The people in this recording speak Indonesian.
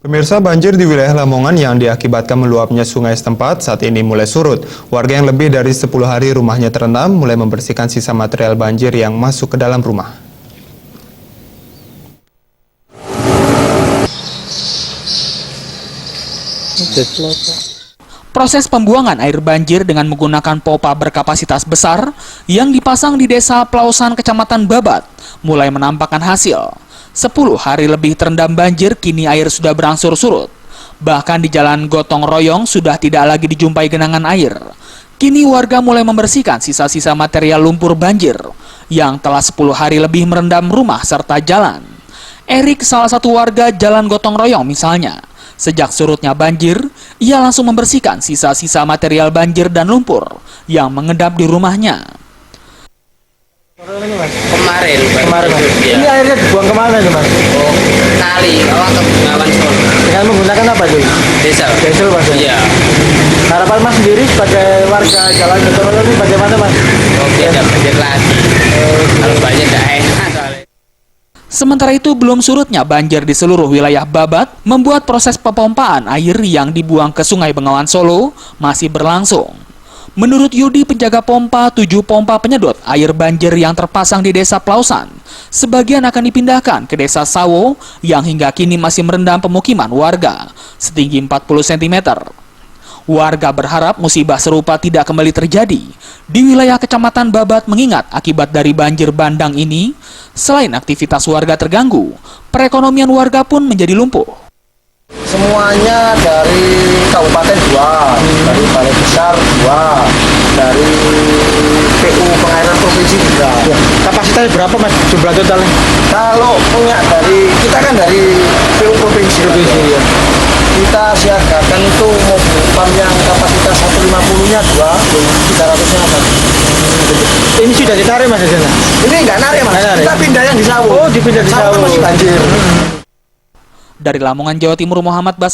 Pemirsa, banjir di wilayah Lamongan yang diakibatkan meluapnya sungai setempat saat ini mulai surut. Warga yang lebih dari 10 hari rumahnya terendam mulai membersihkan sisa material banjir yang masuk ke dalam rumah. Proses pembuangan air banjir dengan menggunakan pompa berkapasitas besar yang dipasang di Desa Plausan, Kecamatan Babat, mulai menampakkan hasil. 10 hari lebih terendam banjir, kini air sudah berangsur surut. Bahkan di Jalan Gotong Royong sudah tidak lagi dijumpai genangan air. Kini warga mulai membersihkan sisa-sisa material lumpur banjir yang telah 10 hari lebih merendam rumah serta jalan. Erik, salah satu warga Jalan Gotong Royong misalnya, sejak surutnya banjir, ia langsung membersihkan sisa-sisa material banjir dan lumpur yang mengendap di rumahnya. Kemarin Mas. Ya. Ini airnya dibuang kemana nih, Mas? Oh, kali awak ke Bengawan Solo. Dengan menggunakan apa tuh? Diesel. Diesel, Mas. Iya. Harapan Mas sendiri sebagai warga Jalan Gotong Royong ini bagaimana, Mas? Oh, tidak banjir lagi. Kalau banjir tidak enak soalnya. Sementara itu, belum surutnya banjir di seluruh wilayah Babat membuat proses pepompaan air yang dibuang ke Sungai Bengawan Solo masih berlangsung. Menurut Yudi, penjaga pompa, 7 pompa penyedot air banjir yang terpasang di Desa Plausan, sebagian akan dipindahkan ke Desa Sawo yang hingga kini masih merendam pemukiman warga setinggi 40 cm. Warga berharap musibah serupa tidak kembali terjadi di wilayah Kecamatan Babat, mengingat akibat dari banjir bandang ini, selain aktivitas warga terganggu, perekonomian warga pun menjadi lumpuh. Semuanya dari Kabupaten 2, dari Balai Besar 2, dari PU Pengairan Provinsi 3. Kapasitasnya berapa, Mas, jumlah totalnya? Kalau punya kita kan dari PU Provinsi ya. Kita siagakan itu mobil pump yang kapasitas 150-nya 2, 300-nya 1. Ini sudah ditarik, Mas, di sana? Ini nggak narik, Mas. Kita pindah yang di Sawo. Oh, dipindah di Sawo. Masih banjir. Dari Lamongan, Jawa Timur, Muhammad Bas